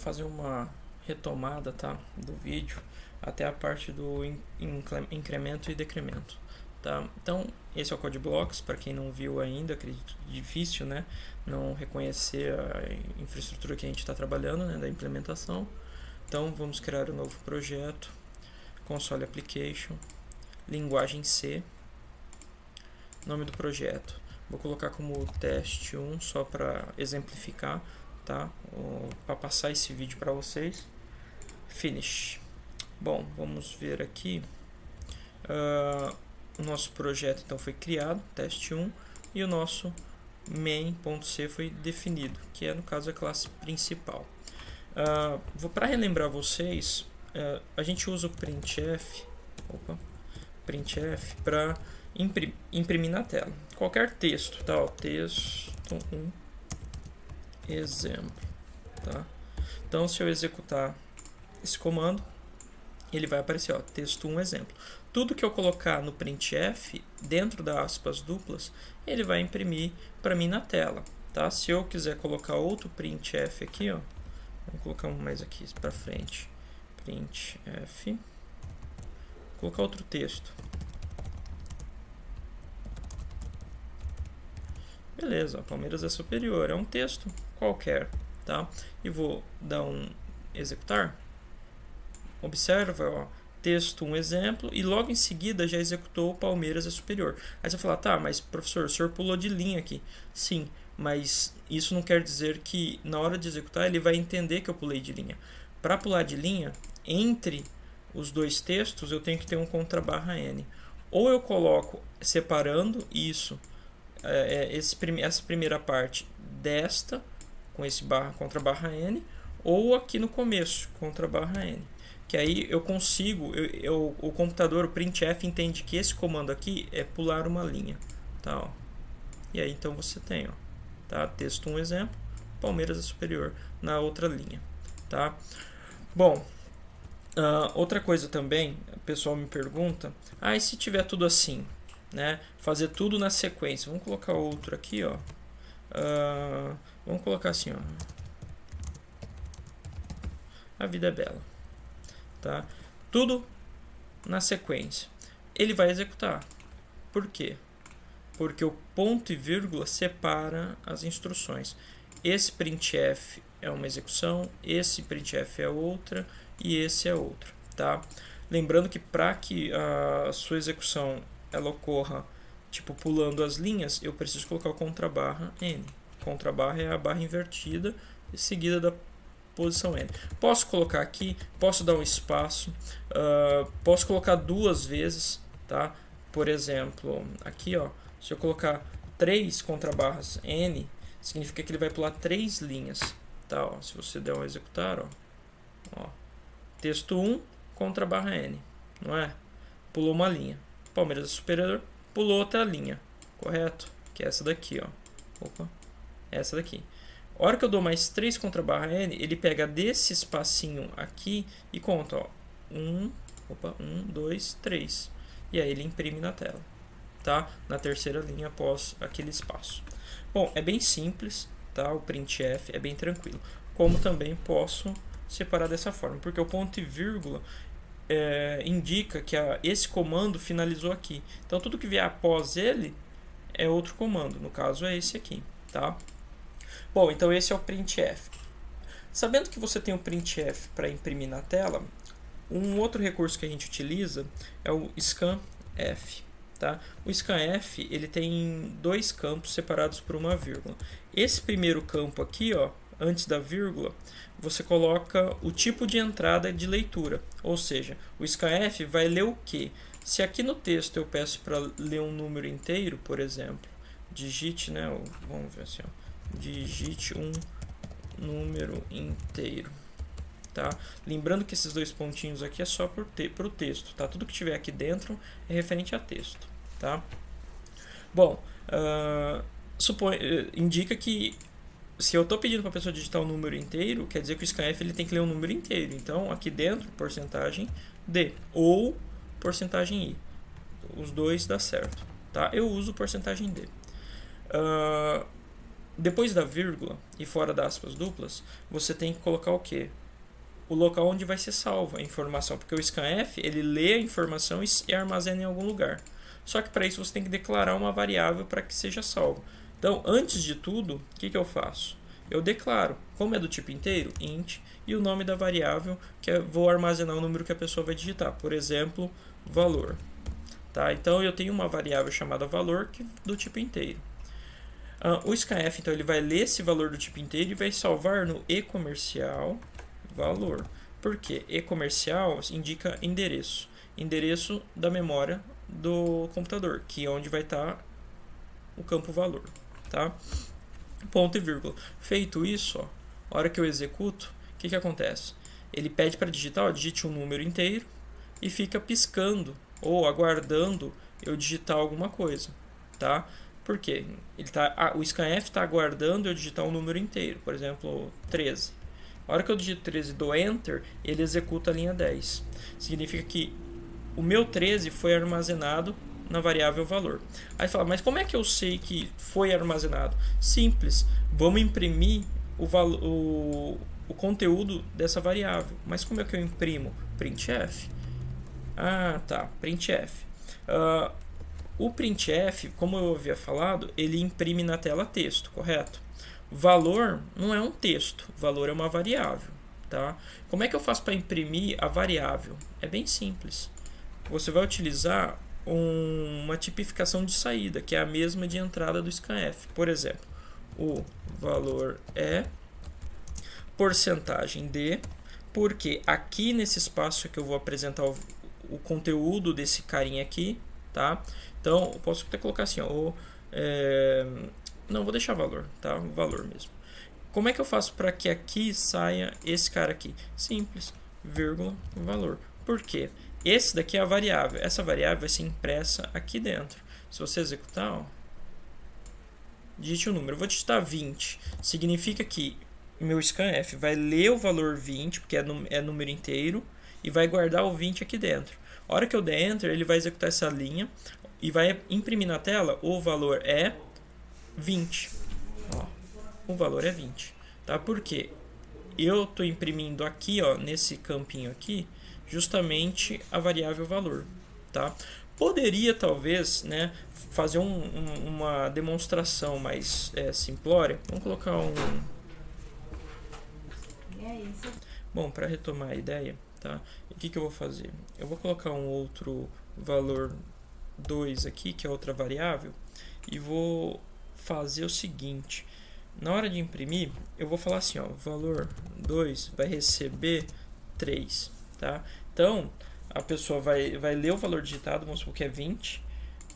fazer uma retomada, tá, do vídeo até a parte do incremento e decremento, tá? Então, esse é o CodeBlocks, para quem não viu ainda, acredito difícil, né, não reconhecer a infraestrutura que a gente está trabalhando, né, da implementação. Então, vamos criar um novo projeto, console application, linguagem C, nome do projeto. Vou colocar como teste 1 só para exemplificar, tá? Para passar esse vídeo para vocês. Finish. Bom, vamos ver aqui. O nosso projeto então foi criado, teste 1, e o nosso main.c foi definido, que é no caso a classe principal. Para relembrar vocês, a gente usa o printf para imprimir na tela qualquer texto, tá? Texto 1 exemplo, tá? Então, se eu executar esse comando, ele vai aparecer, ó, texto 1 exemplo. Tudo que eu colocar no printf dentro das aspas duplas, ele vai imprimir para mim na tela, tá? Se eu quiser colocar outro printf aqui, ó, vamos colocar um mais aqui para frente, printf, colocar outro texto. Beleza, ó, Palmeiras é superior, é um texto qualquer, tá? E vou dar um executar. Observa, ó, texto um exemplo, e logo em seguida já executou o Palmeiras é superior. Aí você vai falar, tá, mas professor, o senhor pulou de linha aqui. Sim, mas isso não quer dizer que na hora de executar ele vai entender que eu pulei de linha. Para pular de linha, entre os dois textos eu tenho que ter um _n. Ou eu coloco separando isso, essa primeira parte desta, com esse /n, ou aqui no começo, /n. Que aí eu consigo, o computador, o printf, entende que esse comando aqui é pular uma linha, tá, ó. E aí então você tem, ó, tá, texto um exemplo, Palmeiras é superior na outra linha, tá? Bom, outra coisa também, o pessoal me pergunta, e se tiver tudo assim, né, fazer tudo na sequência? Vamos colocar outro aqui, ó. Vamos colocar assim, ó, a vida é bela, tá? Tudo na sequência. Ele vai executar. Por quê? Porque o ponto e vírgula separa as instruções. Esse printf é uma execução, esse printf é outra e esse é outra, tá? Lembrando que para que a sua execução ela ocorra tipo pulando as linhas, eu preciso colocar o _n. Contrabarra é a barra invertida seguida da posição N. Posso colocar aqui, posso dar um espaço, posso colocar duas vezes, tá? Por exemplo, aqui, ó, se eu colocar 3 contrabarras N, significa que ele vai pular 3 linhas, tá? Ó, se você der um executar, ó, texto 1, _n, não é? Pulou uma linha. Palmeiras é superior, pulou outra linha, correto? Que é essa daqui, ó. Essa daqui. A hora que eu dou mais 3 _n, ele pega desse espacinho aqui e conta, ó, 1, 2, 3. E aí ele imprime na tela, tá? Na terceira linha após aquele espaço. Bom, é bem simples, tá? O printf é bem tranquilo. Como também posso separar dessa forma, porque o ponto e vírgula indica que esse comando finalizou aqui. Então tudo que vier após ele é outro comando. No caso é esse aqui, tá? Bom, então esse é o printf. Sabendo que você tem o printf para imprimir na tela, um outro recurso que a gente utiliza é o scanf, tá? O scanf ele tem dois campos separados por uma vírgula. Esse primeiro campo aqui, ó, antes da vírgula, você coloca o tipo de entrada de leitura, ou seja, o scanf vai ler o quê? Se aqui no texto eu peço para ler um número inteiro, por exemplo, digite, né? Vamos ver assim, ó. Digite um número inteiro, tá? Lembrando que esses dois pontinhos aqui é só para o texto, tá? Tudo que tiver aqui dentro é referente a texto, tá? Bom, indica que se eu estou pedindo para a pessoa digitar um número inteiro, quer dizer que o scanf ele tem que ler um número inteiro. Então, aqui dentro, porcentagem D ou porcentagem I. Os dois dá certo, tá? Eu uso porcentagem D. Depois da vírgula e fora das aspas duplas, você tem que colocar o quê? O local onde vai ser salva a informação, porque o scanf ele lê a informação e armazena em algum lugar. Só que para isso você tem que declarar uma variável para que seja salvo. Então, antes de tudo, o que eu faço? Eu declaro, como é do tipo inteiro, int, e o nome da variável, que vou armazenar o número que a pessoa vai digitar. Por exemplo, valor. Tá? Então, eu tenho uma variável chamada valor do tipo inteiro. O scanf, então, ele vai ler esse valor do tipo inteiro e vai salvar no e-comercial valor. Por quê? E-comercial indica endereço. Endereço da memória do computador, que é onde vai estar o campo valor. Tá? Ponto e vírgula. Feito isso, ó, a hora que eu executo, o que acontece? Ele pede para digitar, ó, digite um número inteiro e fica piscando ou aguardando eu digitar alguma coisa. Tá? Por quê? O scanf está aguardando eu digitar um número inteiro, por exemplo, 13. A hora que eu digito 13 e dou Enter, ele executa a linha 10. Significa que o meu 13 foi armazenado na variável valor. Aí fala, mas como é que eu sei que foi armazenado? Simples, vamos imprimir o conteúdo dessa variável. Mas como é que eu imprimo? Printf. Ah, tá, printf. O printf, como eu havia falado, ele imprime na tela texto, correto? Valor não é um texto, valor é uma variável. Tá? Como é que eu faço para imprimir a variável? É bem simples. Você vai utilizar uma tipificação de saída, que é a mesma de entrada do scanf. Por exemplo, o valor é porcentagem de, porque aqui nesse espaço que eu vou apresentar o conteúdo desse carinha aqui, tá? Então, eu posso até colocar assim, ó, não, vou deixar valor, tá? Valor mesmo. Como é que eu faço para que aqui saia esse cara aqui? Simples, vírgula, valor. Por quê? Esse daqui é a variável. Essa variável vai ser impressa aqui dentro. Se você executar, ó, digite o número. Eu vou digitar 20. Significa que meu scanf vai ler o valor 20, porque é número inteiro, e vai guardar o 20 aqui dentro. A hora que eu der Enter, ele vai executar essa linha e vai imprimir na tela o valor é 20. Ó, o valor é 20. Tá? Por quê? Eu estou imprimindo aqui, ó, nesse campinho aqui, justamente a variável valor. Tá? Poderia, talvez, né, fazer uma demonstração mais simplória. Vamos colocar um... Bom, para retomar a ideia, tá? O que eu vou fazer? Eu vou colocar um outro valor 2 aqui, que é outra variável, e vou fazer o seguinte. Na hora de imprimir, eu vou falar assim, ó, valor 2 vai receber 3, tá? Então, a pessoa vai ler o valor digitado, vamos supor que é 20,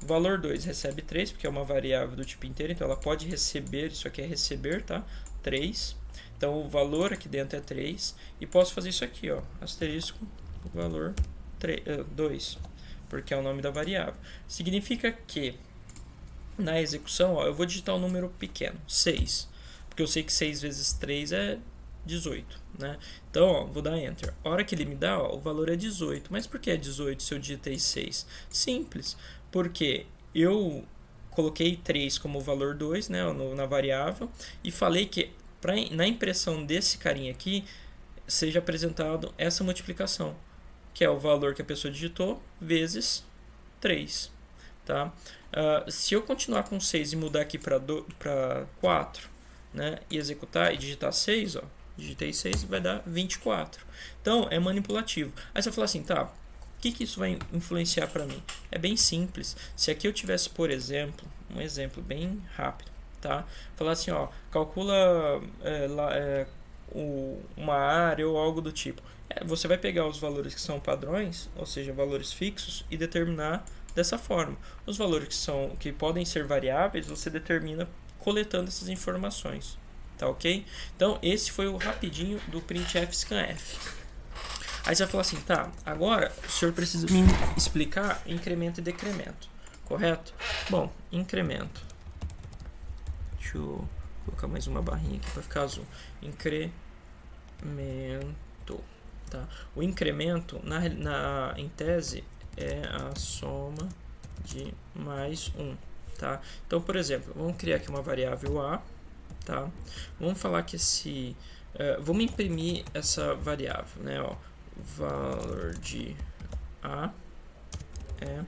valor 2 recebe 3, porque é uma variável do tipo inteiro, então ela pode receber, isso aqui é receber, tá? 3, então o valor aqui dentro é 3, e posso fazer isso aqui, ó, asterisco, valor 2, porque é o nome da variável. Significa que, na execução, ó, eu vou digitar um número pequeno, 6, porque eu sei que 6 vezes 3 é 18, né? Então, ó, vou dar Enter. A hora que ele me dá, ó, o valor é 18. Mas por que é 18 se eu digitei 6? Simples, porque eu coloquei 3 como valor 2, né, na variável, e falei que na impressão desse carinha aqui, seja apresentado essa multiplicação, que é o valor que a pessoa digitou, vezes 3. Tá? Se eu continuar com 6 e mudar aqui para 4, né, e executar e digitar 6, ó, digitei 6 e vai dar 24. Então, é manipulativo. Aí você vai falar assim, tá, o que isso vai influenciar para mim? É bem simples. Se aqui eu tivesse, por exemplo, um exemplo bem rápido, tá? Falar assim, ó, calcula uma área ou algo do tipo. Você vai pegar os valores que são padrões, ou seja, valores fixos, e determinar dessa forma. Os valores que podem ser variáveis, você determina coletando essas informações. Tá ok? Então, esse foi o rapidinho do printf scanf. Aí você vai falar assim, tá, agora o senhor precisa me explicar incremento e decremento, correto? Bom, incremento. Deixa eu colocar mais uma barrinha aqui para ficar azul. Incremento. Tá? O incremento, em tese, é a soma de mais 1. Tá? Então, por exemplo, vamos criar aqui uma variável A. tá? Vamos falar que esse... vamos imprimir essa variável, né? Ó, valor de A é...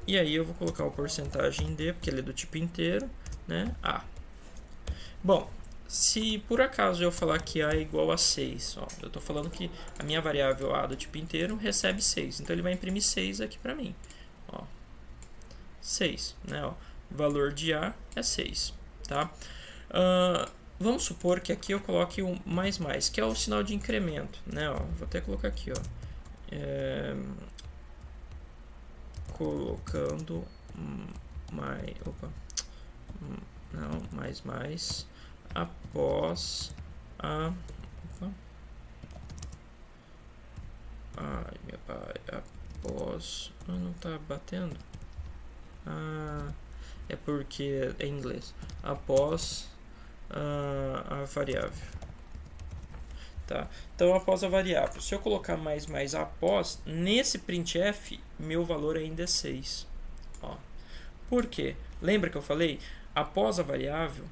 e aí eu vou colocar o porcentagem D, porque ele é do tipo inteiro, né? A. Bom, se por acaso eu falar que A é igual a 6, ó, eu estou falando que a minha variável A do tipo inteiro recebe 6, então ele vai imprimir 6 aqui para mim. Ó, 6, né? Ó, o valor de A é 6, tá? Vamos supor que aqui eu coloque um mais, que é o sinal de incremento, né? Ó, vou até colocar aqui, ó. Colocando mais, mais após a... Ai, meu pai, após... não tá batendo? É porque é em inglês. Após a variável. Tá? Então, após a variável. Se eu colocar mais após, nesse printf, meu valor ainda é 6. Ó. Por quê? Lembra que eu falei? Após a variável,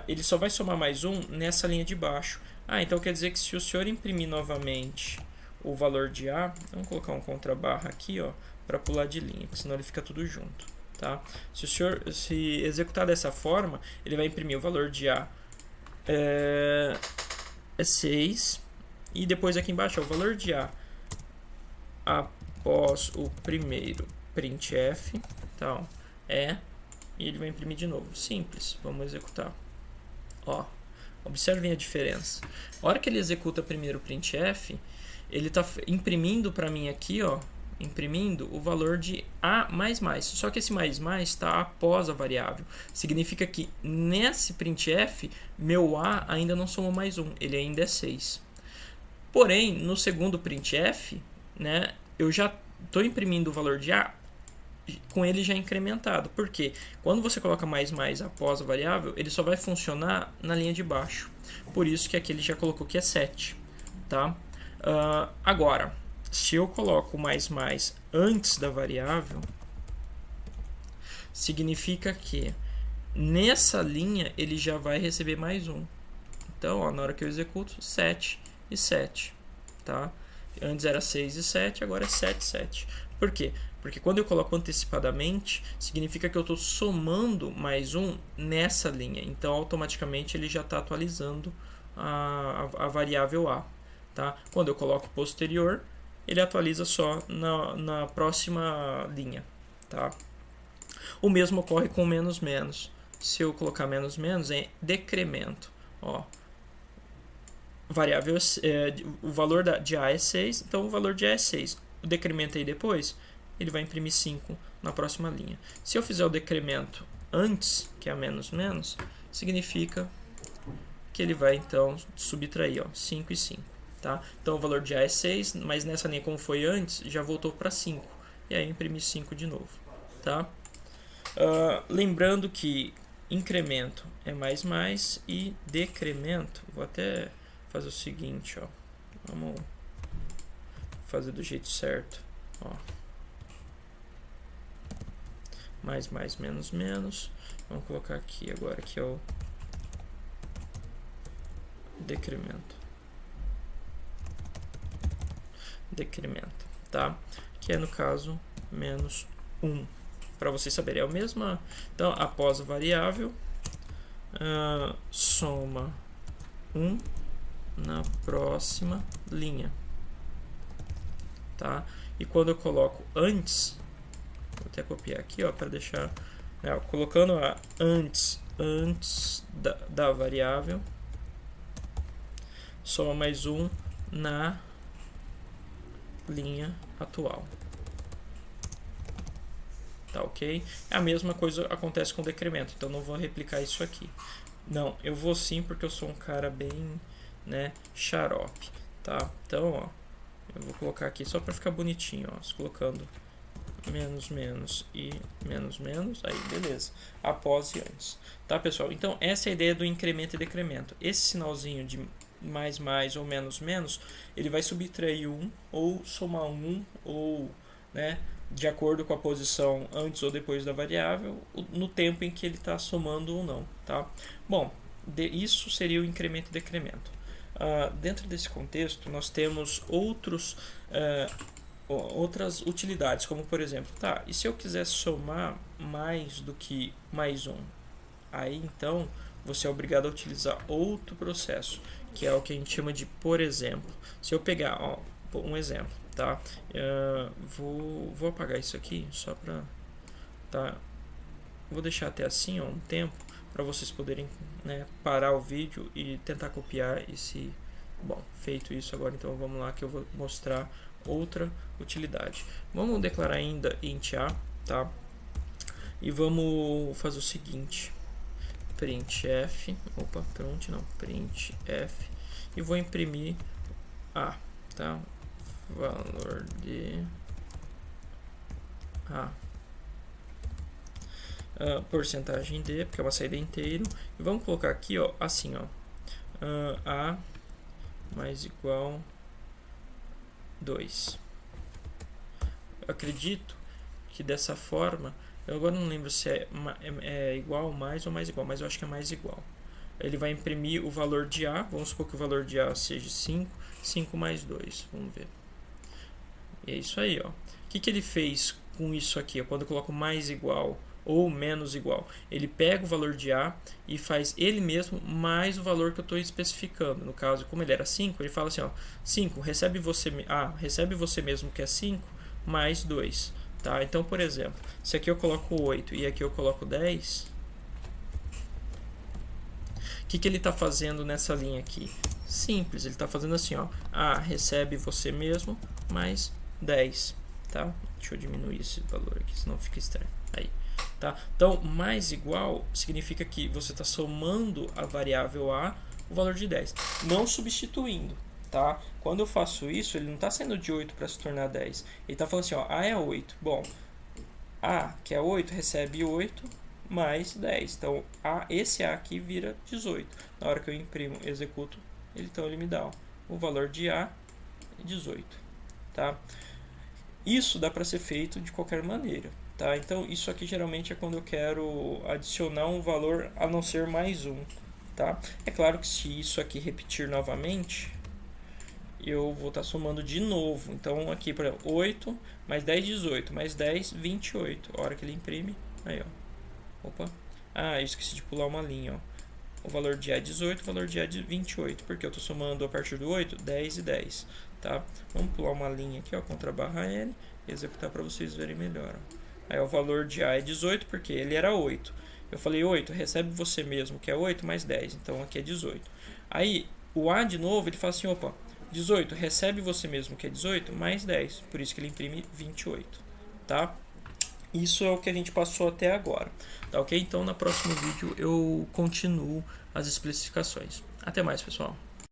ele só vai somar mais 1 nessa linha de baixo. Então quer dizer que se o senhor imprimir novamente o valor de A, vamos colocar um contrabarra aqui, para pular de linha, senão ele fica tudo junto. Tá? Se o senhor executar dessa forma, ele vai imprimir o valor de A é 6, e depois aqui embaixo o valor de A após o primeiro printf, então, e ele vai imprimir de novo. Simples, vamos executar. Ó, observem a diferença. A hora que ele executa primeiro o printf, ele está imprimindo para mim aqui, ó, imprimindo o valor de A++. Só que esse mais está após a variável. Significa que nesse printf, meu A ainda não somou mais 1, ele ainda é 6. Porém, no segundo printf, né, eu já estou imprimindo o valor de A com ele já incrementado. Por quê? Quando você coloca mais após a variável, ele só vai funcionar na linha de baixo. Por isso que aqui ele já colocou que é 7. Tá? Agora, se eu coloco mais antes da variável, significa que nessa linha ele já vai receber mais 1. Então, ó, na hora que eu executo, 7 e 7. Tá? Antes era 6 e 7, agora é 7 e 7. Por quê? Porque quando eu coloco antecipadamente, significa que eu estou somando mais 1 nessa linha. Então, automaticamente, ele já está atualizando a variável A. Tá? Quando eu coloco posterior, ele atualiza só na próxima linha. Tá? O mesmo ocorre com menos. Se eu colocar menos, é decremento. Ó, variável, o valor de A é 6, então o valor de A é 6. O decremento aí depois, ele vai imprimir 5 na próxima linha. Se eu fizer o decremento antes, que é a menos, significa que ele vai então subtrair, ó, 5 e 5. Tá? Então o valor de A é 6, mas nessa linha como foi antes, já voltou para 5. E aí eu imprimi 5 de novo. Tá? Lembrando que incremento é mais e decremento, vou até fazer o seguinte, ó. Vamos fazer do jeito certo. Ó. Mais, menos. Vamos colocar aqui agora, que é o decremento. Tá? Que é no caso menos 1. Para vocês saberem, é a mesma. Então, após a variável, soma 1 na próxima linha. Tá? E quando eu coloco antes, vou até copiar aqui, ó, para deixar, colocando a antes da variável, soma mais 1 na linha atual. Tá, ok? A mesma coisa acontece com o decremento, então não vou replicar isso aqui. Não, eu vou sim, porque eu sou um cara bem, né, xarope, tá? Então, ó, eu vou colocar aqui só para ficar bonitinho, ó, colocando menos e menos, aí beleza, após e antes, tá, pessoal? Então essa é a ideia do incremento e decremento. Esse sinalzinho de mais ou menos, ele vai subtrair 1 ou somar 1 ou, né, de acordo com a posição antes ou depois da variável, no tempo em que ele está somando ou não. Tá? Bom, isso seria o incremento e decremento. Dentro desse contexto, nós temos outras utilidades, como por exemplo, tá, e se eu quiser somar mais do que mais um? Aí então você é obrigado a utilizar outro processo, que é o que a gente chama de por exemplo. Se eu pegar, ó, um exemplo, tá? Vou apagar isso aqui só para, tá? Vou deixar até assim, ó, um tempo para vocês poderem, né, parar o vídeo e tentar copiar esse. Bom, feito isso agora, então vamos lá que eu vou mostrar outra utilidade. Vamos declarar ainda int a, tá? E vamos fazer o seguinte: printf, printf, e vou imprimir a, tá? Valor de a, porcentagem d, porque é uma saída inteira, e vamos colocar aqui, ó, assim, ó, a mais igual 2. Eu acredito que dessa forma, eu agora não lembro se é igual, mais ou mais igual, mas eu acho que é mais igual. Ele vai imprimir o valor de A, vamos supor que o valor de A seja 5, 5 mais 2, vamos ver. E é isso aí, ó. O que ele fez com isso aqui? Quando eu coloco mais igual ou menos igual, ele pega o valor de A e faz ele mesmo mais o valor que eu estou especificando. No caso, como ele era 5, ele fala assim, ó, 5, recebe você mesmo que é 5, mais 2. Tá? Então, por exemplo, se aqui eu coloco 8 e aqui eu coloco 10, o que ele está fazendo nessa linha aqui? Simples, ele está fazendo assim, ó, recebe você mesmo, mais 10. Tá? Deixa eu diminuir esse valor aqui, senão fica estranho. Aí. Tá? Então, mais igual significa que você está somando a variável A o valor de 10, não substituindo. Tá? Quando eu faço isso, ele não está saindo de 8 para se tornar 10. Ele está falando assim, ó, A é 8. Bom, A, que é 8, recebe 8 mais 10. Então, esse A aqui vira 18. Na hora que eu imprimo, executo, então ele me dá o valor de A 18. Tá? Isso dá para ser feito de qualquer maneira. Tá? Então, isso aqui geralmente é quando eu quero adicionar um valor a não ser mais um. Tá? É claro que se isso aqui repetir novamente, eu vou estar somando de novo. Então, aqui, por exemplo, 8 mais 10, 18, mais 10, 28. A hora que ele imprime, aí, ó. Opa. Eu esqueci de pular uma linha, ó. O valor de A é 18, o valor de A é 28, porque eu estou somando a partir do 8, 10 e 10. Tá? Vamos pular uma linha aqui, ó, contra a barra L, e executar para vocês verem melhor. Ó. Aí o valor de A é 18, porque ele era 8. Eu falei 8, recebe você mesmo, que é 8, mais 10. Então, aqui é 18. Aí, o A de novo, ele fala assim, opa, 18, recebe você mesmo, que é 18, mais 10. Por isso que ele imprime 28. Tá? Isso é o que a gente passou até agora. Tá ok? Então, no próximo vídeo, eu continuo as especificações. Até mais, pessoal.